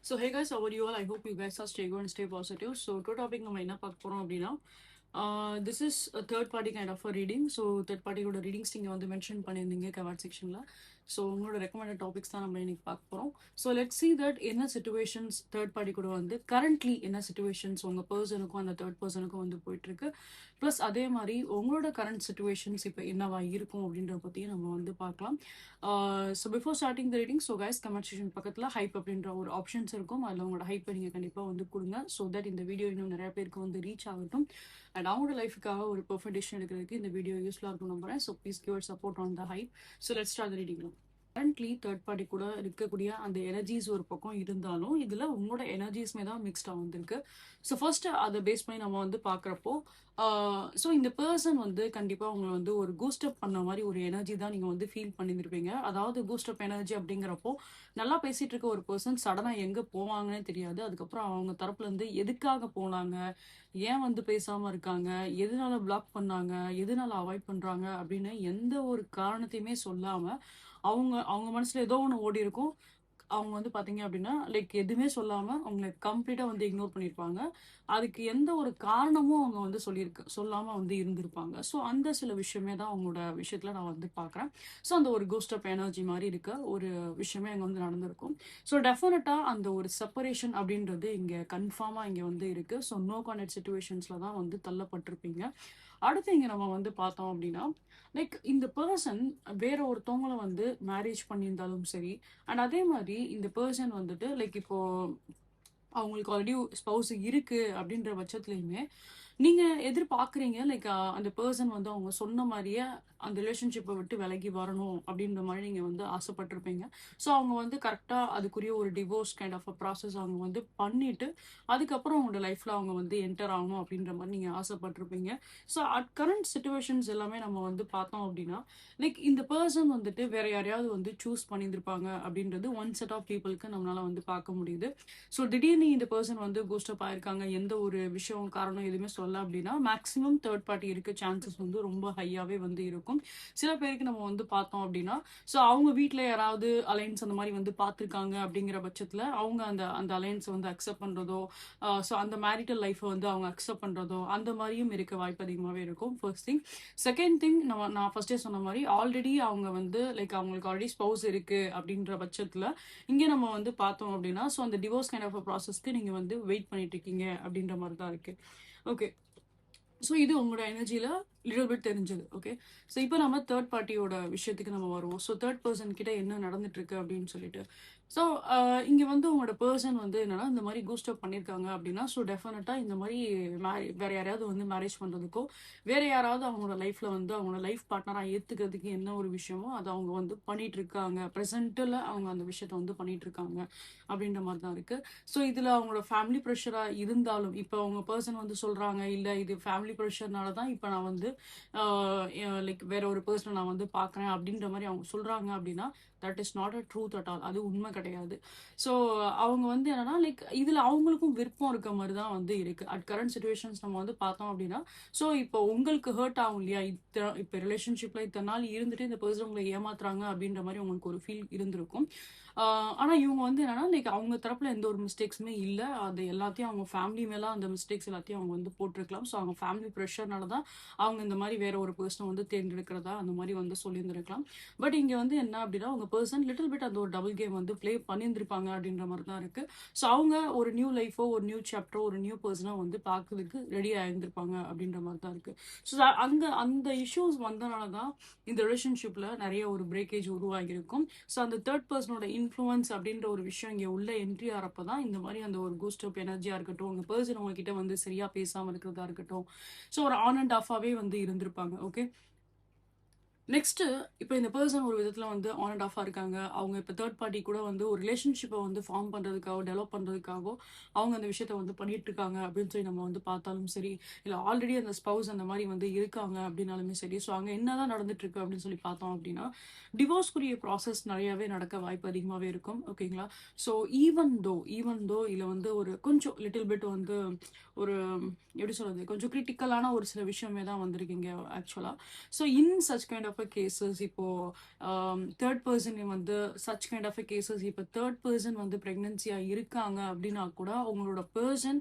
So hey guys, how are you all? I hope you guys are stay good and stay positive. So to topic நம்ம என்ன பார்க்க போறோம் அப்படின்னா this is a third party kind of a reading. So third party ஓட readings நீங்க வந்து mention பண்ணியிருந்தீங்க comment செக்ஷன்ல. ஸோ உங்களோட ரெக்கமெண்டட் டாபிக்ஸ் தான் நம்ம இன்னைக்கு பார்க்க போறோம். ஸோ லெட் சி தட் என்ன சுச்சுவேஷன்ஸ் தேர்ட் பார்ட்டி கூட வந்து கரண்ட்லி என்ன சுச்சுவேஷன்ஸ் உங்க பர்சனுக்கும் அந்த தேர்ட் பர்சனுக்கும் வந்து போயிட்டு இருக்கு. ப்ளஸ் அதே மாதிரி உங்களோட கரண்ட் சுச்சுவேஷன்ஸ் இப்போ என்னவா இருக்கும் அப்படின்றத பற்றியும் நம்ம வந்து பார்க்கலாம். So before starting the reading, so guys comment section பக்கத்தில் ஹைப் அப்படின்ற ஒரு ஆப்ஷன்ஸ் இருக்கும். அதில் உங்களோட ஹைப்பை நீங்கள் கண்டிப்பாக வந்து கொடுங்க. ஸோ தட் இந்த வீடியோ இன்னும் நிறைய பேருக்கு வந்து ரீச் ஆகட்டும் அண்ட் அவங்களோட லைஃபுக்காக ஒரு பெர்ஃபெக்ட் டிசிஷன் எடுக்கிறதுக்கு இந்த வீடியோ யூஸ்ஃபுல்லாக இருக்கும் நம்புறேன். So please give support on the hype. So let's start the reading. Currently third party கூட இருக்கக்கூடிய அந்த எனர்ஜிஸ் ஒரு பக்கம் இருந்தாலும் இதில் உங்களோட எனர்ஜிஸ்மே தான் மிக்ஸ்டாக வந்திருக்கு. ஸோ ஃபர்ஸ்ட் அதை பேஸ் பண்ணி நம்ம வந்து பார்க்குறப்போ ஸோ இந்த பர்சன் வந்து கண்டிப்பாக உங்களை வந்து ஒரு பூஸ்டப் பண்ண மாதிரி ஒரு எனர்ஜி தான் நீங்கள் வந்து ஃபீல் பண்ணியிருப்பீங்க. அதாவது பூஸ்டப் எனர்ஜி அப்படிங்கிறப்போ நல்லா பேசிகிட்டு இருக்க ஒரு பர்சன் சடனாக எங்கே போவாங்கன்னே தெரியாது. அதுக்கப்புறம் அவங்க தரப்புலேருந்து எதுக்காக போனாங்க, ஏன் வந்து பேசாமல் இருக்காங்க, எதனால பிளாக் பண்ணாங்க, எதனால அவாய்ட் பண்ணுறாங்க அப்படின்னு எந்த ஒரு காரணத்தையுமே சொல்லாமல் அவங்க அவங்க மனசுல ஏதோ ஒன்று ஓடி இருக்கும். அவங்க வந்து பார்த்தீங்க அப்படின்னா லைக் எதுவுமே சொல்லாமல் அவங்களை கம்ப்ளீட்டாக வந்து இக்னோர் பண்ணியிருப்பாங்க. அதுக்கு எந்த ஒரு காரணமும் அவங்க வந்து சொல்லாமல் வந்து இருந்திருப்பாங்க. ஸோ அந்த சில விஷயமே தான் அவங்களோட விஷயத்தில் நான் வந்து பார்க்குறேன். ஸோ அந்த ஒரு கோஸ்ட் ஆஃப் எனர்ஜி மாதிரி இருக்க ஒரு விஷயமே அங்கே வந்து நடந்திருக்கும். ஸோ டெஃபினட்டாக அந்த ஒரு செப்பரேஷன் அப்படின்றது இங்கே கன்ஃபார்மாக இங்கே வந்து இருக்குது. ஸோ நோ கான்டெக்ட் சுச்சுவேஷன்ஸில் தான் வந்து தள்ளப்பட்டிருப்பீங்க. அடுத்து இங்கே நம்ம வந்து பார்த்தோம் அப்படின்னா லைக் இந்த பர்சன் வேற ஒருத்தவங்களை வந்து மேரேஜ் பண்ணியிருந்தாலும் சரி அண்ட் அதே மாதிரி இந்த பர்சன் வந்துட்டு லைக் இப்போ அவங்களுக்கு ஆல்ரெடி ஸ்பௌஸ் இருக்கு அப்படின்ற பட்சத்துலையுமே நீங்க எதிர்பார்க்குறீங்க லைக் அந்த பர்சன் வந்து அவங்க சொன்ன மாதிரியே அந்த ரிலேஷன்ஷிப்பை விட்டு விலகி வரணும் அப்படின்ற மாதிரி நீங்க வந்து ஆசைப்பட்டிருப்பீங்க. ஸோ அவங்க வந்து கரெக்டாக அதுக்குரிய ஒரு divorce kind of a process அவங்க வந்து பண்ணிட்டு அதுக்கப்புறம் அவங்களோட லைஃப்ல அவங்க வந்து என்டர் ஆகணும் அப்படின்ற மாதிரி நீங்க ஆசைப்பட்டிருப்பீங்க. ஸோ அட் கரண்ட் சுச்சுவேஷன்ஸ் எல்லாமே நம்ம வந்து பார்த்தோம் அப்படின்னா லைக் இந்த பர்சன் வந்துட்டு வேற யாரையாவது வந்து சூஸ் பண்ணியிருந்திருப்பாங்க அப்படின்றது ஒன் செட் ஆஃப் பீப்புளுக்கு நம்மளால வந்து பார்க்க முடியுது. ஸோ திடீர்னு இந்த பர்சன் வந்து பூஸ்டப் ஆயிருக்காங்க, எந்த ஒரு விஷயம் காரணம் எதுவுமே சொல்ல அப்படின்னா மேக்ஸிமம் தேர்ட் பார்ட்டி இருக்க சான்சஸ் வந்து ரொம்ப ஹையாவே வந்து இருக்கும். சில பேருக்கு நம்ம வந்து பார்த்தோம் அப்படின்னா ஸோ அவங்க வீட்டில் யாராவது அலைன்ஸ் அந்த மாதிரி வந்து பார்த்துருக்காங்க அப்படிங்கிற பட்சத்தில் அவங்க அந்த அந்த அலைன்ஸை வந்து அக்செப்ட் பண்ணுறதோ ஸோ அந்த மேரிட்டல் லைஃப்பை வந்து அவங்க அக்செப்ட் பண்ணுறதோ அந்த மாதிரியும் இருக்க வாய்ப்பு அதிகமாகவே இருக்கும். First thing. செகண்ட் திங், நான் ஃபர்ஸ்டே சொன்ன மாதிரி ஆல்ரெடி அவங்க வந்து லைக் அவங்களுக்கு ஆல்ரெடி ஸ்பௌஸ் இருக்கு அப்படின்ற பட்சத்தில் இங்கே நம்ம வந்து பார்த்தோம் அப்படின்னா ஸோ அந்த டிவோர்ஸ் கைண்ட் ஆஃப் ப்ராசஸ்க்கு நீங்கள் வந்து வெயிட் பண்ணிட்டு இருக்கீங்க அப்படின்ற மாதிரி தான் இருக்கு. ஓகே, ஸோ இது உங்களோட எனர்ஜியில் லிட்டில் பிட் தெரிஞ்சது. ஓகே, ஸோ இப்போ நம்ம தேர்ட் பார்ட்டியோட விஷயத்துக்கு நம்ம வருவோம். ஸோ தேர்ட் பர்சன் கிட்ட என்ன நடந்துட்டு இருக்கு அப்படின்னு சொல்லிட்டு ஸோ இங்கே வந்து உங்களோட பர்சன் வந்து என்னன்னா இந்த மாதிரி பூஸ்டப் பண்ணியிருக்காங்க அப்படின்னா ஸோ டெஃபினட்டாக இந்த மாதிரி வேற யாரையாவது வந்து மேரேஜ் பண்ணுறதுக்கோ வேற யாராவது அவங்களோட லைஃப்ல வந்து அவங்களோட லைஃப் பார்ட்னராக ஏற்றுக்கிறதுக்கு என்ன ஒரு விஷயமோ அதை அவங்க வந்து பண்ணிட்டு இருக்காங்க. ப்ரெசென்ட்டில் அவங்க அந்த விஷயத்த வந்து பண்ணிட்டு இருக்காங்க அப்படின்ற மாதிரி தான் இருக்கு. ஸோ இதில் அவங்களோட ஃபேமிலி ப்ரெஷராக இருந்தாலும் இப்போ அவங்க பர்சன் வந்து சொல்றாங்க இல்லை இது ஃபேமிலி ப்ரெஷர்னால தான் இப்போ நான் வந்து லைக் வேற ஒரு பர்சனை நான் வந்து பார்க்குறேன் அப்படின்ற மாதிரி அவங்க சொல்றாங்க அப்படின்னா that is not a truth at all. அது உண்மை கிடையாது. ஸோ அவங்க வந்து என்னன்னா லைக் இதில் அவங்களுக்கும் விருப்பம் இருக்க மாதிரி தான் வந்து இருக்கு. அட் கரண்ட் சுச்சுவேஷன்ஸ் நம்ம வந்து பார்த்தோம் அப்படின்னா ஸோ இப்போ உங்களுக்கு ஹர்ட் ஆகும் இல்லையா, இப்போ ரிலேஷன்ஷிப்ல இத்தனை நாள் இருந்துட்டு இந்த பர்சன் உங்களை ஏமாத்துறாங்க அப்படின்ற மாதிரி உங்களுக்கு ஒரு ஃபீல் இருந்திருக்கும். ஆனால் இவங்க வந்து என்னன்னா லைக் அவங்க தரப்புல எந்த ஒரு மிஸ்டேக்ஸுமே இல்லை. அது எல்லாத்தையும் அவங்க ஃபேமிலி மேலே அந்த மிஸ்டேக்ஸ் எல்லாத்தையும் அவங்க வந்து போட்டிருக்கலாம். ஸோ அவங்க ஃபேமிலி ப்ரெஷர்னால தான் அவங்க இந்த மாதிரி வேற ஒரு பர்சனை வந்து தேர்ந்தெடுக்கிறதா அந்த மாதிரி வந்து சொல்லியிருந்திருக்கலாம். பட் இங்கே வந்து என்ன அப்படின்னா அவங்க பர்சன் லிட்டில் பிட் அந்த ஒரு டபுள் கேம் வந்து ப்ளே பண்ணியிருந்திருப்பாங்க அப்படின்ற மாதிரி தான் இருக்கு. ஸோ அவங்க ஒரு நியூ லைஃபோ ஒரு நியூ சாப்டரோ ஒரு நியூ பர்சனோ வந்து பார்க்கறதுக்கு ரெடி ஆயிருந்திருப்பாங்க அப்படின்ற மாதிரி தான் இருக்கு. ஸோ அங்கே அந்த இஷ்யூஸ் வந்தனால தான் இந்த ரிலேஷன்ஷிப்ல நிறைய ஒரு பிரேக்கேஜ் உருவாகியிருக்கும். ஸோ அந்த தேர்ட் பர்சனோட இன்ஃப்ளூயன்ஸ் அப்படின்ற ஒரு விஷயம் இங்கே உள்ள என்ட்ரி ஆகிறப்ப தான் இந்த மாதிரி அந்த ஒரு கூஸ்ட் ஆஃப் எனர்ஜியா இருக்கட்டும், உங்க பர்சன் உங்ககிட்ட வந்து சரியா பேசாம இருக்கிறதா இருக்கட்டும், ஸோ ஒரு ஆன் அண்ட் ஆஃபாவே வந்து இருந்திருப்பாங்க. ஓகே, நெக்ஸ்ட் இப்போ இந்த பர்சன் ஒரு விதத்தில் வந்து ஆன் அண்ட் ஆஃபாக இருக்காங்க. அவங்க இப்போ தேர்ட் பார்ட்டி கூட வந்து ஒரு ரிலேஷன்ஷிப்பை வந்து ஃபார்ம் பண்ணுறதுக்காகவோ டெவலப் பண்ணுறதுக்காகவோ அவங்க அந்த விஷயத்த வந்து பண்ணிட்டு இருக்காங்க அப்படின்னு சொல்லி நம்ம வந்து பார்த்தாலும் சரி, இல்லை ஆல்ரெடி அந்த ஸ்பௌஸ் அந்த மாதிரி வந்து இருக்காங்க அப்படின்னாலுமே சரி. ஸோ அங்கே என்னதான் நடந்துட்டு இருக்கு அப்படின்னு சொல்லி பார்த்தோம் அப்படின்னா டிவோர்ஸ்க்குரிய ப்ராசஸ் நிறையவே நடக்க வாய்ப்பு அதிகமாகவே இருக்கும். ஓகேங்களா, ஸோ ஈவன் தோ இதில் வந்து ஒரு கொஞ்சம் லிட்டில் பிட் வந்து ஒரு எப்படி சொல்றது கொஞ்சம் கிரிட்டிக்கலான ஒரு சில விஷயமே தான் வந்திருக்கீங்க ஆக்சுவலாக. So in such kind of of a cases இப்போ தேர்ட் பர்சன் வந்து such kind of a cases இப்போ தேர்ட் பர்சன் வந்து ப்ரெக்னன்சியாக இருக்காங்க அப்படின்னா கூட அவங்களோட பர்சன்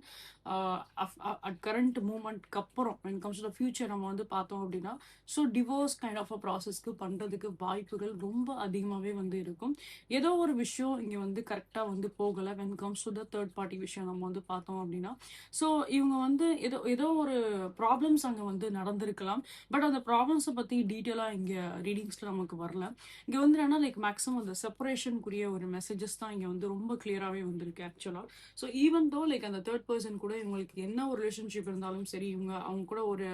அட் கரண்ட் மூமெண்ட்க்கு அப்புறம் when it comes to the future நம்ம வந்து பார்த்தோம் அப்படின்னா so divorce kind of a ப்ராசஸ்க்கு பண்ணுறதுக்கு வாய்ப்புகள் ரொம்ப அதிகமாகவே வந்து இருக்கும். ஏதோ ஒரு விஷயம் இங்கே வந்து கரெக்டாக வந்து போகலை when it comes to the third party விஷயம் நம்ம வந்து பார்த்தோம் அப்படின்னா ஸோ இவங்க வந்து ஏதோ ஏதோ ஒரு ப்ராப்ளம்ஸ் அங்கே வந்து நடந்திருக்கலாம். பட் அந்த ப்ராப்ளம்ஸை பற்றி டீட்டெயிலாக இங்கே ரீடிங்ஸில் நமக்கு வரல. இங்கே வந்து என்னன்னா லைக் மேக்ஸிமம் அந்த செப்பரேஷனுக்குரிய ஒரு மெசேஜஸ் தான் இங்கே வந்து ரொம்ப கிளியராகவே வந்திருக்கு ஆக்சுவலாக. ஸோ ஈவன் தோ லைக் அந்த தேர்ட் பர்சன் கூட இவங்களுக்கு என்ன ஒரு ரிலேஷன்ஷிப் இருந்தாலும் சரி அவங்க கூட ஒரு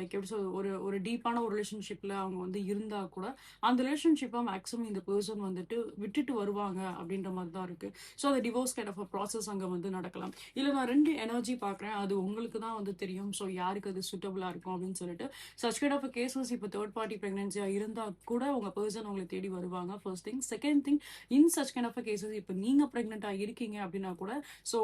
லைக் எப்படி சொல்றது ஒரு டீப்பான ஒரு ரிலேஷன்ஷிப்பில் அவங்க வந்து இருந்தால் கூட அந்த ரிலேஷன்ஷிப்பை மேக்ஸிமம் இந்த பர்சன் வந்துட்டு விட்டுட்டு வருவாங்க அப்படின்ற மாதிரி தான் இருக்கு. ஸோ அந்த டிவோர்ஸ் கைண்ட் ஆஃப் ப்ராசஸ் அங்கே வந்து நடக்கலாம். இல்லை நான் 2 எனர்ஜி பார்க்குறேன், அது உங்களுக்கு தான் வந்து தெரியும். ஸோ யாருக்கு அது சூட்டபிளாக இருக்கும் அப்படின்னு சொல்லிட்டு சச் கைண்ட் ஆஃப் கேசஸ் இப்போ தேர்ட் பார்ட்டி ப்ரெக்னன்சியாக இருந்தால் கூட உங்க பர்சன் உங்களை தேடி வருவாங்க. First thing. Second thing, in such kind of cases இப்போ நீங்கள் ப்ரெக்னெண்ட்டாக இருக்கீங்க அப்படின்னா கூட ஸோ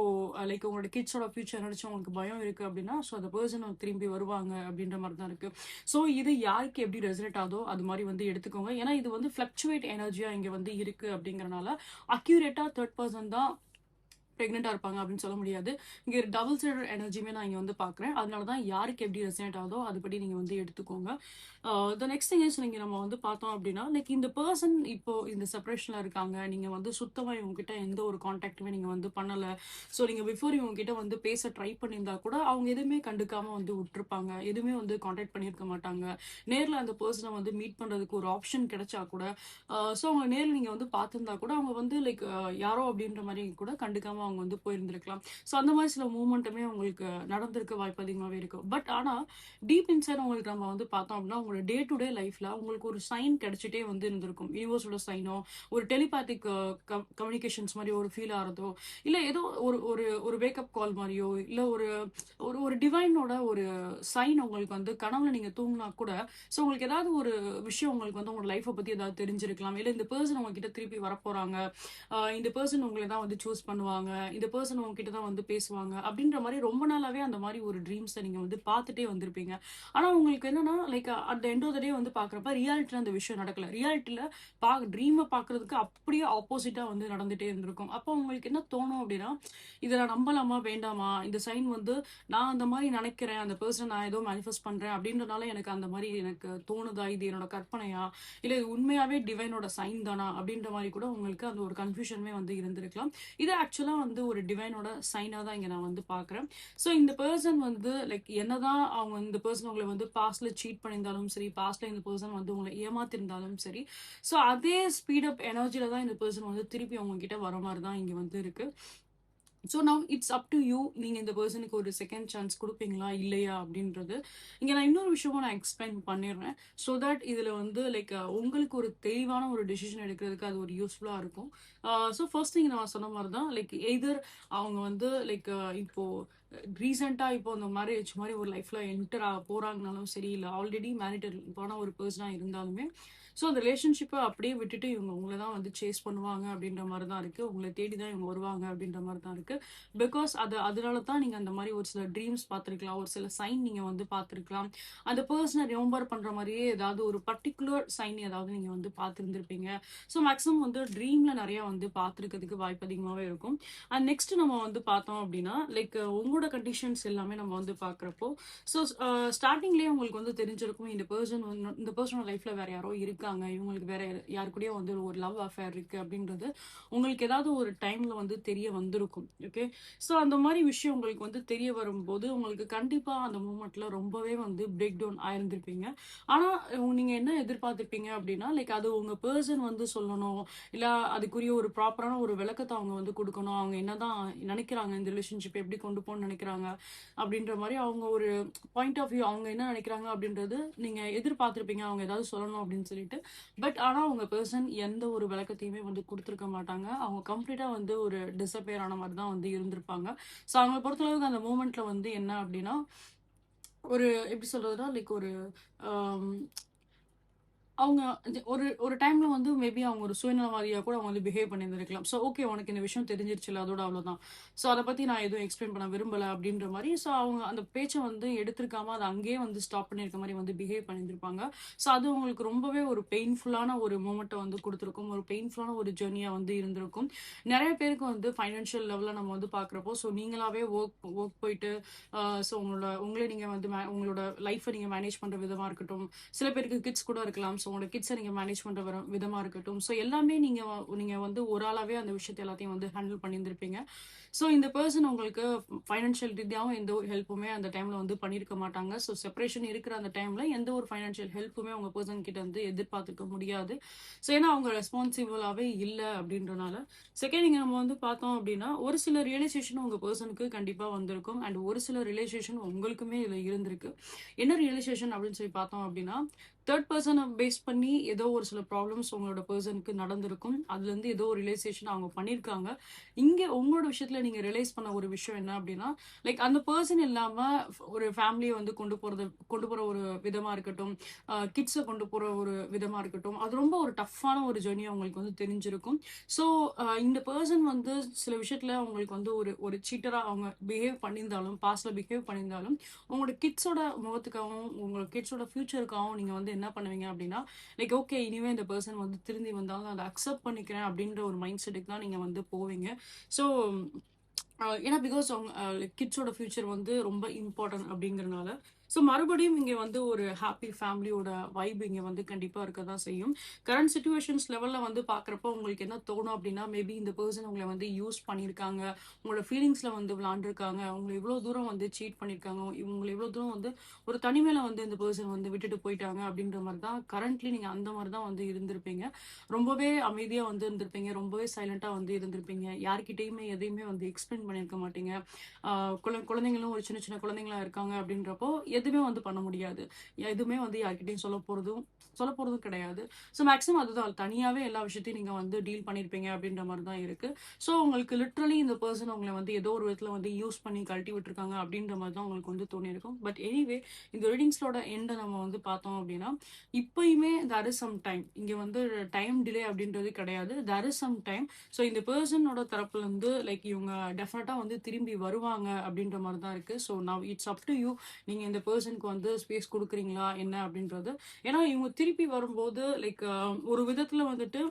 லைக் உங்களோட கிட்ஸோட ஃபியூச்சர் நினச்சி உங்களுக்கு பயம் இருக்குது அப்படின்னா ஸோ அந்த பர்சன் திரும்பி வருவாங்க அப்படின்ற மாதிரி தான் இருக்குது. ஸோ இது யாருக்கு எப்படி ரெசனேட் ஆகுதோ அது மாதிரி வந்து எடுத்துக்கோங்க. ஏன்னா இது வந்து ஃப்ளக்சுவேட் எனர்ஜியாக இங்கே வந்து இருக்குது அப்படிங்கிறனால அக்யூரேட்டாக தேர்ட் பர்சன் தான் ப்ரெக்னெண்ட்டாக இருப்பாங்க அப்படின்னு சொல்ல முடியாது. இங்கே டபுள் சைடட் எனர்ஜியுமே நான் இங்கே வந்து பார்க்குறேன். அதனால தான் யாருக்கு எப்படி ரெசனேட் ஆகுதோ அதுபடி நீங்கள் வந்து எடுத்துக்கோங்க. த நெக்ஸ்ட் திங் இஸ் நீங்கள் நம்ம வந்து பார்த்தோம் அப்படின்னா லைக் இந்த பர்சன் இப்போ இந்த செப்பரேஷனில் இருக்காங்க. நீங்கள் வந்து சுத்தமாக இவங்ககிட்ட எந்த ஒரு கான்டாக்டுமே நீங்கள் வந்து பண்ணலை. ஸோ நீங்கள் பிஃபோர் இவங்ககிட்ட வந்து பேச ட்ரை பண்ணியிருந்தா கூட அவங்க எதுவுமே கண்டுக்காமல் வந்து விட்டுருப்பாங்க. எதுவுமே வந்து கான்டாக்ட் பண்ணியிருக்க மாட்டாங்க. நேரில் அந்த பர்சனை வந்து மீட் பண்ணுறதுக்கு ஒரு ஆப்ஷன் கிடைச்சா கூட ஸோ அவங்க நேரில் நீங்கள் வந்து பார்த்துருந்தா கூட அவங்க வந்து லைக் யாரோ அப்படின்ற மாதிரி கூட கண்டுக்காமல் அவங்க வந்து போயிருந்திருக்கலாம். ஸோ அந்த மாதிரி சில மூமெண்ட்டுமே உங்களுக்கு நடந்திருக்க வாய்ப்பு அதிகமாகவே இருக்கும். பட் ஆனால் டீப் இன்சைட் உங்களுக்கு நம்ம வந்து பார்த்தோம் அப்படின்னா உங்களோட டே டு டே லைஃப்ல உங்களுக்கு ஒரு சைன் கிடைச்சிட்டே வந்து இருந்திருக்கும். யூனிவர்ஸோட சைனோ ஒரு டெலிபேத்திக் கம்யூனிகேஷன்ஸ் மாதிரி ஒரு ஃபீல் ஆகிறதோ இல்லை ஏதோ ஒரு ஒரு ஒரு வேக்கப் கால் மாதிரியோ இல்லை ஒரு ஒரு ஒரு டிவைனோட ஒரு சைன் உங்களுக்கு வந்து கனவுல நீங்கள் தூங்கினா கூட ஸோ உங்களுக்கு ஏதாவது ஒரு விஷயம் உங்களுக்கு வந்து உங்களோட லைஃப்பை பற்றி ஏதாவது தெரிஞ்சிருக்கலாம். இல்லை இந்த பர்சன் உங்ககிட்ட திருப்பி வரப்போகிறாங்க, இந்த பர்சன் உங்களை தான் வந்து சூஸ் பண்ணுவாங்க, இந்த பர்சன் உங்ககிட்ட தான் வந்து பேசுவாங்க அப்படின்ற மாதிரி ரொம்ப நாளாவே அந்த மாதிரி ஒரு ட்ரீம்ஸை நீங்கள் வந்து பார்த்துட்டே வந்திருப்பீங்க. ஆனால் உங்களுக்கு என்னன்னா like at the end of the day வந்து பார்க்குறப்ப ரியாலிட்டியில் அந்த விஷயம் நடக்கல. ரியாலிட்டியில் ட்ரீமை பார்க்கறதுக்கு அப்படியே ஆப்போசிட்டாக வந்து நடந்துகிட்டே இருந்திருக்கும். அப்போ உங்களுக்கு என்ன தோணும் அப்படின்னா இதை நான் நம்பலாமா வேண்டாமா, இந்த சைன் வந்து நான் அந்த மாதிரி நினைக்கிறேன், அந்த பர்சன் நான் ஏதோ மேனிஃபெஸ்ட் பண்ணுறேன் அப்படின்றனால எனக்கு அந்த மாதிரி எனக்கு தோணுதா, இது என்னோட கற்பனையா இல்லை இது உண்மையாகவே டிவைனோட சைன் தானா அப்படின்ற மாதிரி கூட உங்களுக்கு அந்த ஒரு கன்ஃபியூஷனுமே வந்து இருந்திருக்கலாம். இது ஆக்சுவலாக வந்து ஒரு டிவைனோட சைனாக தான் இங்கே நான் வந்து பார்க்குறேன். ஸோ இந்த பர்சன் வந்து லைக் என்னதான் அவங்க இந்த பர்சன் உங்களை வந்து பாஸ்ட்ல சீட் பண்ணியிருந்தாலும் சரி, பாஸ்ட்ல இந்த பர்சன் வந்து உங்களை ஏமாத்திருந்தாலும் சரி, ஸோ அதே ஸ்பீடப் எனர்ஜியில தான் இந்த பர்சன் வந்து திருப்பி அவங்க கிட்ட வர மாதிரி தான் இங்கே வந்து இருக்கு. So now it's up to you, நீங்கள் இந்த பர்சனுக்கு ஒரு செகண்ட் சான்ஸ் கொடுப்பீங்களா இல்லையா அப்படின்றது. இங்கே நான் இன்னொரு விஷயமும் நான் எக்ஸ்பிளைன் பண்ணிடுறேன் ஸோ தட் இதில் வந்து லைக் உங்களுக்கு ஒரு தெளிவான ஒரு டெசிஷன் எடுக்கிறதுக்கு அது ஒரு யூஸ்ஃபுல்லாக இருக்கும். ஸோ ஃபர்ஸ்ட் திங் நான் சொன்ன மாதிரி தான் லைக் எய்தர் அவங்க வந்து லைக் இப்போது ரீசெண்டாக இப்போ அந்த மேரேஜ் மாதிரி ஒரு லைஃப்பில் என்டர் ஆக போகிறாங்கனாலும் சரி, இல்லை ஆல்ரெடி மேரிட்டல் போன ஒரு பர்சனாக இருந்தாலுமே ஸோ அந்த ரிலேஷன்ஷிப்பை அப்படியே விட்டுட்டு இவங்க உங்களை தான் வந்து சேஸ் பண்ணுவாங்க அப்படின்ற மாதிரி தான் இருக்குது. உங்களை தேடி தான் இவங்க வருவாங்க அப்படின்ற மாதிரி தான் இருக்குது. பிகாஸ் அதனால தான் நீங்கள் அந்த மாதிரி ஒரு சில ட்ரீம்ஸ் பார்த்துருக்கலாம், ஒரு சில சைன் நீங்கள் வந்து பார்த்துருக்கலாம். அந்த பர்சனை ரிமெம்பர் பண்ணுற மாதிரியே ஏதாவது ஒரு பர்டிகுலர் சைன் ஏதாவது நீங்கள் வந்து பார்த்துருந்துருப்பீங்க. ஸோ மேக்ஸிமம் வந்து ட்ரீமில் நிறையா வந்து பார்த்துருக்கிறதுக்கு வாய்ப்பு அதிகமாகவே இருக்கும். அண்ட் நெக்ஸ்ட் நம்ம வந்து பார்த்தோம் அப்படின்னா லைக் உங்களோட கண்டிஷன்ஸ் எல்லாமே நம்ம வந்து பார்க்குறப்போ ஸோ ஸ்டார்டிங்லேயே உங்களுக்கு வந்து தெரிஞ்சிருக்கும் இந்த பர்சனோட லைஃப்பில் வேறு யாரோ இருக்காங்க, இவங்களுக்கு வேற யாரு கூடயோ வந்து ஒரு லவ் அஃபேர் இருக்கு அப்படின்றது உங்களுக்கு ஏதாவது ஒரு டைம்ல வந்து தெரிய வந்திருக்கும். ஓகே, ஸோ அந்த மாதிரி விஷயம் உங்களுக்கு வந்து தெரிய வரும்போது உங்களுக்கு கண்டிப்பா அந்த மூமெண்ட்ல ரொம்பவே வந்து பிரேக் டவுன் ஆயிருந்திருப்பீங்க. ஆனா நீங்க என்ன எதிர்பார்த்திருப்பீங்க அப்படின்னா லைக் அது உங்க பர்சன் வந்து சொல்லணும், இல்ல அதுக்குரிய ஒரு ப்ராப்பரான ஒரு விளக்கத்தை அவங்க வந்து கொடுக்கணும். அவங்க என்னதான் நினைக்கிறாங்க, இந்த ரிலேஷன்ஷிப் எப்படி கொண்டு போகணும்னு நினைக்கிறாங்க அப்படின்ற மாதிரி அவங்க ஒரு பாயிண்ட் ஆஃப் வியூ அவங்க என்ன நினைக்கிறாங்க அப்படின்றது நீங்க எதிர்பார்த்திருப்பீங்க, அவங்க ஏதாவது சொல்லணும் அப்படின்னு சொல்லிட்டு. பட் ஆனால் அவங்க பர்சன் எந்த ஒரு விளக்கத்தையுமே வந்து கொடுத்துருக்க மாட்டாங்க. அவங்க கம்ப்ளீட்டாக வந்து ஒரு டிஸப்பியர் ஆன மாதிரி தான் வந்து இருந்திருப்பாங்க. ஸோ அவங்களை பொறுத்தளவுக்கு அந்த மூமெண்ட்ல வந்து என்ன அப்படின்னா ஒரு எப்படி சொல்றதுன்னா லைக் ஒரு அவங்க ஒரு ஒரு டைம்ல வந்து மேபி அவங்க ஒரு சுயநலவாதியா கூட அவங்க வந்து பிஹேவ் பண்ணியிருந்திருக்கலாம். ஸோ ஓகே உனக்கு இந்த விஷயம் தெரிஞ்சிருச்சுல்ல அதோட அவ்வளோதான். ஸோ அத பத்தி நான் எதுவும் எக்ஸ்பிளைன் பண்ண விரும்பல அப்படின்ற மாரி. ஸோ அவங்க அந்த பேச்ச வந்து எடுத்திருக்காம அத அங்கேயே வந்து ஸ்டாப் பண்ணியிருக்க மாரி வந்து பிஹேவ் பண்ணியிருந்திருப்பாங்க. ஸோ அது உங்களுக்கு ரொம்பவே ஒரு பெயின்ஃபுல்லான ஒரு மொமெண்ட்ட வந்து குடுத்திருக்கும். ஒரு பெயின்ஃபுல்லான ஒரு ஜர்னியா வந்து இருந்திருக்கும். நெறைய பேருக்கு வந்து ஃபைனான்ஷியல் லெவல்ல நம்ம வந்து பார்க்குறப்போ, ஸோ நீங்களாவே வொர்க் போயிட்டு ஸோ உங்கள நீங்க வந்து உங்களோட லைஃப்ப நீங்க மேனேஜ் பண்ற விதமா இருக்கட்டும். சில பேருக்கு கிட்ஸ் கூட இருக்கலாம். ஸோ உங்களோட கிட்ஸ நீங்க மேனேஜ் பண்ற விதமா இருக்கட்டும். ஸோ எல்லாமே நீங்க வந்து ஒரு ஆளாவே அந்த விஷயத்த எல்லாத்தையும் வந்து ஹேண்டில் பண்ணியிருந்திருப்பீங்க. ஸோ இந்த பெர்சன் உங்களுக்கு ஃபைனான்ஷியல் ரீதியாவும் எந்த ஒரு ஹெல்ப்புமே அந்த டைம்ல வந்து பண்ணியிருக்க மாட்டாங்க. ஸோ செப்பரேஷன் இருக்கிற அந்த டைம்ல எந்த ஒரு ஃபைனான்ஷியல் ஹெல்ப்புமே உங்க பெர்சன் கிட்ட வந்து எதிர்பார்த்துக்க முடியாது. ஸோ ஏன்னா அவங்க ரெஸ்பான்சிபிளாவே இல்ல அப்படின்றனால. செகண்ட் இங்க நம்ம வந்து பார்த்தோம் அப்படின்னா, ஒரு சில ரியலைசேஷன் உங்க பெர்சனுக்கு கண்டிப்பா வந்திருக்கும். அண்ட் ஒரு சில ரியலைசேஷன் உங்களுக்குமே இதுல இருந்திருக்கு. என்ன ரியலைசேஷன் அப்படின்னு சொல்லி பார்த்தோம் அப்படின்னா, தேர்ட் பெர்சன பேஸ் பண்ணி ஏதோ ஒரு சில ப்ராப்ளம்ஸ் உங்களோட பெர்சனுக்கு நடந்திருக்கும். அதுலேருந்து ஏதோ ஒரு ரியலைசேஷன் அவங்க பண்ணியிருக்காங்க. இங்க உங்களோட விஷயத்துல நீங்க ரியலைஸ் பண்ண ஒரு விஷயம் என்ன அப்படின்னா, லைக் அந்த பெர்சன் இல்லாம ஒரு ஃபேமிலிய வந்து கொண்டு போற ஒரு விதமா இருக்கட்டும், கிட்ஸ கொண்டு போற ஒரு விதமா இருக்கட்டும், அது ரொம்ப ஒரு டஃப்பான ஒரு ஜர்னியா உங்களுக்கு வந்து தெரிஞ்சிருக்கும். ஸோ இந்த பெர்சன் வந்து சில விஷயத்துல உங்களுக்கு வந்து ஒரு ஒரு சீட்டரா அவங்க பிஹேவ் பண்ணியிருந்தாலும், பாஸ்ட்ல பிஹேவ் பண்ணியிருந்தாலும், உங்களோட கிட்ஸோட முகத்துக்காகவும், உங்களோட கிட்ஸோட ஃபியூச்சருக்காகவும் நீங்க வந்து என்ன பண்ணுவீங்க அப்படின்னா, லைக் ஓகே இனிமே இந்த பெர்சன் வந்து திருந்தி வந்தாலும் அத அக்செப்ட் பண்ணிக்கிறேன் அப்படின்ற ஒரு மைண்ட் செட்டுக்கு தான் நீங்க வந்து போவீங்க. ஸோ ஏன்னா பிகாஸ் அவங்க கிட்ஸோட ஃபியூச்சர் வந்து ரொம்ப இம்பார்ட்டன்ட் அப்படிங்கிறனால. ஸோ மறுபடியும் இங்க வந்து ஒரு ஹாப்பி ஃபேமிலியோட வைப் இங்க வந்து கண்டிப்பா இருக்க தான் செய்யும். கரண்ட் சிச்சுவேஷன்ஸ் லெவல்ல வந்து பார்க்குறப்போ உங்களுக்கு என்ன தோணும் அப்படின்னா, மேபி இந்த பெர்சன் உங்கள வந்து யூஸ் பண்ணியிருக்காங்க. உங்களோட ஃபீலிங்ஸ்ல வந்து விளையாண்டுருக்காங்க. உங்கள இவ்வளோ தூரம் வந்து சீட் பண்ணியிருக்காங்க. இவங்கள இவ்வளோ தூரம் வந்து ஒரு தனிமையில வந்து இந்த பெர்சன் வந்து விட்டுட்டு போயிட்டாங்க அப்படின்ற மாரி தான் கரண்ட்லி நீங்க அந்த மாரி தான் வந்து இருந்திருப்பீங்க. ரொம்பவே அமைதியா வந்து இருந்திருப்பீங்க. ரொம்பவே சைலன்ட்டா வந்து இருந்திருப்பீங்க. யார்கிட்டயுமே எதையுமே வந்து எக்ஸ்பிளைன் பண்ணியிருக்க மாட்டீங்க. குழந்தைங்களும் ஒரு சின்ன சின்ன குழந்தைங்களா இருக்காங்க அப்படின்றப்போ, எதுவுமே வந்து பண்ண முடியாது. எதுவுமே வந்து யார்கிட்டயும் சொல்லப்போறதும் கிடையாது. ஸோ மேக்ஸிமம் அதுதான். தனியாவே எல்லா விஷயத்தையும் நீங்க வந்து டீல் பண்ணியிருப்பீங்க அப்படின்ற மாரி தான் இருக்கு. ஸோ உங்களுக்கு லிட்டரலி இந்த பெர்சன் உங்கள வந்து ஏதோ ஒரு விதத்துல வந்து யூஸ் பண்ணி கழட்டி விட்டுருக்காங்க அப்படின்ற மாரி தான் உங்களுக்கு வந்து தோணியிருக்கும். பட் எனிவே இந்த ரீடிங்ஸோட எண்ட நம்ம வந்து பார்த்தோம் அப்படின்னா, இப்பயுமே தேர் இஸ் சம் டைம். இங்க வந்து டைம் டிலே அப்படின்றது கிடையாது. There is some time. So இந்த பெர்சனோட தரப்புல இருந்து லைக் இவங்க டெஃபினட்டா வந்து திரும்பி வருவாங்க அப்படின்ற மாரி தான் இருக்கு. So now it's up to you. நீங்க இந்த பெர்சனுக்கு வந்து ஸ்பேஸ் குடுக்குறீங்களா என்ன அப்படின்றது. ஏன்னா இவங்க திருப்பி வரும்போது லைக் ஒரு விதத்துல வந்துட்டு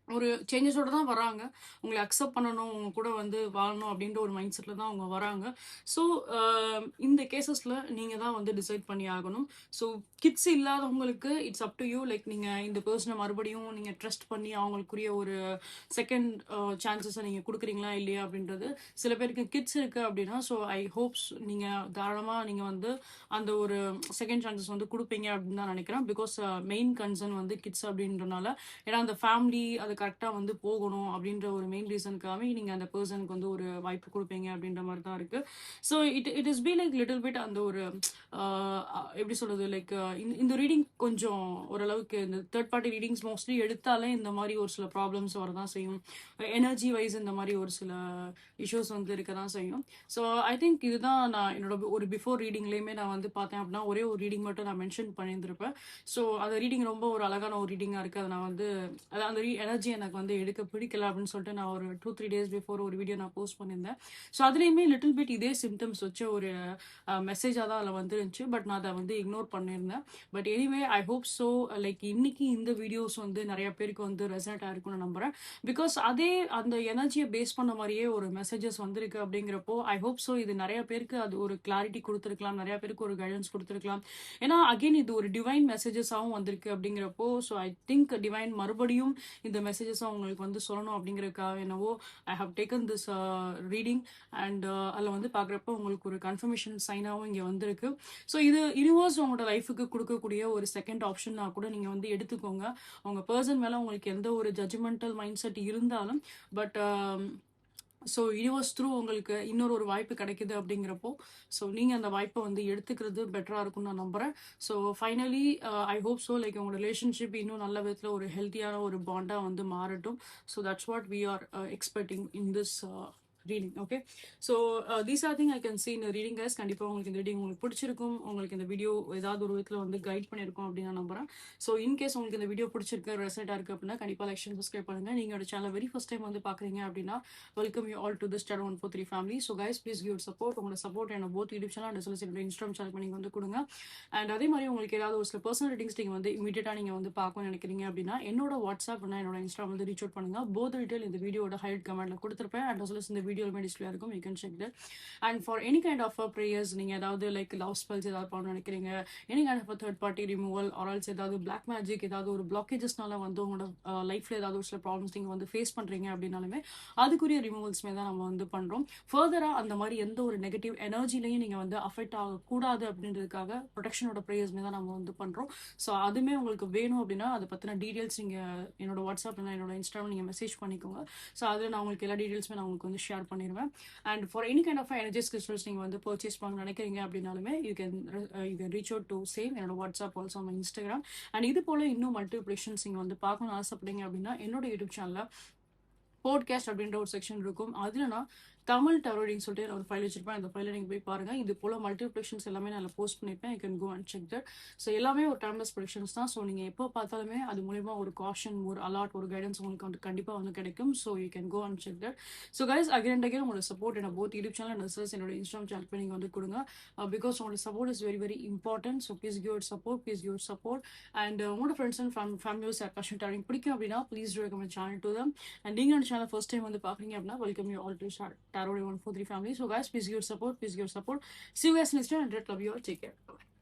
ஒரு சேஞ்சஸோட தான் வராங்க. உங்கள அக்செப்ட் பண்ணணும், உங்க கூட வந்து வாழணும் அப்டின்ற ஒரு மைண்ட் செட்ல தான் அவங்க வராங்க. ஸோ அ இந்த கேஸஸ்ல நீங்க தான் வந்து டிசைட் பண்ணி ஆகணும். ஸோ கிட்ஸ் இல்லாதவங்களுக்கு it's up to you. Like நீங்க இந்த பெர்சன மறுபடியும் நீங்க ட்ரஸ்ட் பண்ணி அவங்களுக்குரிய ஒரு செகண்ட் சான்ஸஸ நீங்க குடுக்குறீங்களா இல்லையா அப்டின்றது. சில பேருக்கு கிட்ஸ் இருக்கு அப்டின்னா, ஸோ ஐ ஹோப்ஸ் நீங்க தாராளமா நீங்க வந்து அந்த ஒரு செகண்ட் சான்ஸஸ் வந்து குடுப்பீங்க அப்டின்னு தான் நெனைக்கிறேன். பிகாஸ் மெயின் கன்சர்ன் வந்து கிட்ஸ் அப்டின்றனால. ஏன்னா அந்த ஃபேமிலி அது கரெக்டா வந்து போகணும் அப்படின்ற ஒரு மெயின் ரீசனுக்காகவே நீங்க அந்த பெர்சனுக்கு வந்து ஒரு வாய்ப்பு குடுப்பீங்க அப்படின்ற மாரி தான் இருக்கு. So it is be like little bit அந்த ஒரு எப்படி சொல்றது லைக் இந்த ரீடிங் கொஞ்சம் ஓரளவுக்கு இந்த தேர்ட் பார்ட்டி ரீடிங்ஸ் மோஸ்ட்லி எடுத்தாலே இந்த மாரி ஒரு சில ப்ராப்ளம்ஸ் வரதான் செய்யும். எனர்ஜி வைஸ் இந்த மாரி ஒரு சில இஷ்யூஸ் வந்து இருக்க தான் செய்யும். ஸோ ஐ திங்க் இதுதான் நான் என்னோட ஒரு பிஃபோர் ரீடிங்லேயுமே நான் வந்து பார்த்தேன் அப்படின்னா, ஒரே ஒரு ரீடிங் மட்டும் நான் மென்ஷன் பண்ணியிருந்திருப்பேன். ஸோ அந்த ரீடிங் ரொம்ப ஒரு அழகான ஒரு ரீடிங்கா இருக்கு. அத நான் வந்து அதான் அந்த எனர்ஜி எனக்கு வந்து எடுக்க பிடிக்கல அப்படின்னு சொல்லிட்டு நான் ஒரு 2-3 டேஸ் பிஃபோர் ஒரு வீடியோ நான் போஸ்ட் பண்ணியிருந்தேன். ஸோ அதுலேயுமே லிட்டில் பிட் இதே சிம்டம்ஸ் வச்ச ஒரு மெசேஜாக தான் அதில் வந்துருந்துச்சு. பட் நான் அதை வந்து இக்னோர் பண்ணியிருந்தேன். But anyway I hope so like இன்னைக்கு இந்த வீடியோஸ் வந்து நிறைய பேருக்கு வந்து ரெசனேட் ஆயிருக்கும்னு நம்புறேன். பிகாஸ் அதே அந்த எனர்ஜியை பேஸ் பண்ண மாதிரியே ஒரு மெசேஜஸ் வந்திருக்கு அப்படிங்கிறப்போ ஐ ஹோப் ஸோ இது நிறைய பேருக்கு அது ஒரு கிளாரிட்டி கொடுத்துருக்கலாம். நிறைய பேருக்கு ஒரு கைடன்ஸ் கொடுத்துருக்கலாம். ஏன்னா அகெயின் இது ஒரு டிவைன் மெசேஜஸாகவும் வந்திருக்கு அப்படிங்கிறப்போ ஸோ ஐ திங்க் டிவைன் மறுபடியும் இந்த மெசேஜஸும் உங்களுக்கு வந்து சொல்லணும் அப்படிங்கிறதுக்காக என்னவோ I have taken this reading and அதில் வந்து பார்க்குறப்போ உங்களுக்கு ஒரு கன்ஃபர்மேஷன் சைனாகவும் இங்கே வந்திருக்கு. ஸோ இது யூனிவர்ஸ் உங்களோட லைஃபுக்கு கொடுக்கக்கூடிய ஒரு செகண்ட் ஆப்ஷனா கூட நீங்கள் வந்து எடுத்துக்கோங்க. உங்கள் பர்சன் மேலே உங்களுக்கு எந்த ஒரு ஜட்ஜ்மெண்டல் மைண்ட் செட் இருந்தாலும் பட் ஸோ யூனிவர்ஸ் த்ரூ உங்களுக்கு இன்னொரு ஒரு வாய்ப்பு கிடைக்குது அப்படிங்கிறப்போ ஸோ நீங்கள் அந்த வாய்ப்பை வந்து எடுத்துக்கிறது பெட்டராக இருக்கும்னு நான் நம்புகிறேன். So finally I hope so like உங்களோட ரிலேஷன்ஷிப் இன்னும் நல்ல விதத்தில் ஒரு ஹெல்த்தியான ஒரு பாண்டாக வந்து மாறட்டும். So that's what we are expecting in this reading. Okay. So these are thing I can see in reading guys. கண்டிப்பாக உங்களுக்கு இந்த ரீடிங் உங்களுக்கு பிடிச்சிருக்கும். உங்களுக்கு இந்த வீடியோ ஏதாவது ஒரு விதத்தில் வந்து கைட் பண்ணியிருக்கோம் அப்படின்னு நான் நம்புறேன். ஸோ இன்கேஸ் உங்களுக்கு இந்த வீடியோ பிடிச்சிருக்கு, ரெசல்ட்டாக இருக்குது அப்படின்னா கண்டிப்பாக லைக் ஷேர் சப்ஸ்கிரைப் பண்ணுங்கள். நீங்கள் சேனல் வெரி ஃபர்ஸ்ட் டைம் வந்து பார்க்குறீங்க அப்படின்னா welcome you all to this Taro 143 family. So guys please give support. உங்களோட சப்போர்ட் என்ன போத் யூடியூப் சேனல் அண்ட் சொல்ல என்னோட இன்ஸ்டாகிராம் சேனல் நீங்கள் வந்து கொடுங்க. அண்ட் அதே மாதிரி உங்களுக்கு ஏதாவது ஒரு சில பர்சனல் ரீடிங்ஸ் நீங்கள் வந்து இமீடியட்டாக நீங்கள் வந்து பார்க்கணும்னு நினைக்கிறீங்க அப்படின்னா என்னோட வாட்ஸ்அப் என்னோட இன்ஸ்டா வந்து ரீச் அவுட் பண்ணுங்க. போத் டீட்டெயில் இந்த வீடியோட ஹைட் கமெண்ட்ல கொடுத்துருப்பேன். அண்ட் சொல்ல இந்த வீடியோலுமே டிஸ்பிளே இருக்கும். You can check that. And for any kind of prayers, நீங்கள் ஏதாவது லைக் லவ் ஸ்பெல்ஸ் ஏதாவது பண்ணணும்னு நினைக்கிறீங்க, any kind of third party removal also ஏதாவது பிளாக் மேஜிக் ஏதாவது ஒரு பிளாக்கேஜஸ்னால வந்து உங்களோட லைஃப்ல ஏதாவது ஒரு சில ப்ராப்ளம்ஸ் நீங்கள் வந்து ஃபேஸ் பண்ணுறீங்க அப்படின்னாலுமே அதுக்குரிய ரிமூவல்ஸ்மே தான் நம்ம வந்து பண்ணுறோம். ஃபர்தராக அந்த மாதிரி எந்த ஒரு நெகட்டிவ் எனர்ஜிலையும் நீங்கள் வந்து அஃபெக்ட் ஆகக்கூடாது அப்படின்றதுக்காக ப்ரொடெக்ஷனோட ப்ரேயர்ஸ்மே தான் நம்ம வந்து பண்ணுறோம். ஸோ அதுவுமே உங்களுக்கு வேணும் அப்படின்னா அதை பற்றின டீட்டெயில்ஸ் நீங்கள் என்னோட வாட்ஸ்அப் என்னோட இன்ஸ்டாவில் நீங்கள் மெசேஜ் பண்ணிக்கோங்க. ஸோ அதில் நான் உங்களுக்கு எல்லா டீட்டெயில்ஸுமே நான் உங்களுக்கு வந்து ஷேர் பண்ணிடுவேன். And for any kind of energies crystals நீங்கள் வந்து பர்ச்சேஸ் பண்ண நினைக்கிறீங்க அப்படின்னாலுமே you can reach out to same என்னோட வாட்ஸ்அப் ஆல்சோ நம்ம இன்ஸ்டாகிராம். அண்ட் இது போல் இன்னும் மல்டிபிளேஷன்ஸ் நீங்கள் வந்து பார்க்கணும்னு ஆசைப்படுறீங்க அப்படின்னா என்னோட யூடியூப் சேனலில் போட்காஸ்ட் அப்படின்ற ஒரு செக்ஷன் இருக்கும். அதில் நான் தமிழ் டரோடின்னு சொல்லிட்டு நான் ஒரு ஃபைல் வச்சிருப்பேன். அந்த ஃபைலை நீங்கள் போய் பாருங்கள். இது போல் மல்டிப்ளிகேஷன்ஸ் எல்லாமே நான் போஸ்ட் பண்ணியிருப்பேன். You can go and check that. So எல்லாமே ஒரு டைம்லெஸ் ப்ரொடக்ஷன்ஸ் தான். ஸோ நீங்கள் எப்போ பார்த்தாலுமே அது மூலிமா ஒரு காஷன், ஒரு அலாட், ஒரு கைடன்ஸ் உங்களுக்கு வந்து கண்டிப்பாக வந்து கிடைக்கும். So you can go and check that. So guys again and again உங்களோட சப்போர்ட் என்ன both YouTube channel and research என்னோட இன்ஸ்டாகிராம் சேனல் போய் நீங்கள் வந்து கொடுங்க. பிகாஸ் உங்களோட support is very very important. So please give support, please give support. And உங்களோட friends and families யாருக்காச்சும் டரிங் பிடிக்கும் அப்படின்னா please do recommend channel to them. And நீங்கள் அந்த சேனல் ஃபர்ஸ்ட் டைம் வந்து பார்க்குறீங்க அப்படின்னா welcome you all to Taro 143 family. So guys, please give support. See you guys next time and love you all. Take care. Bye.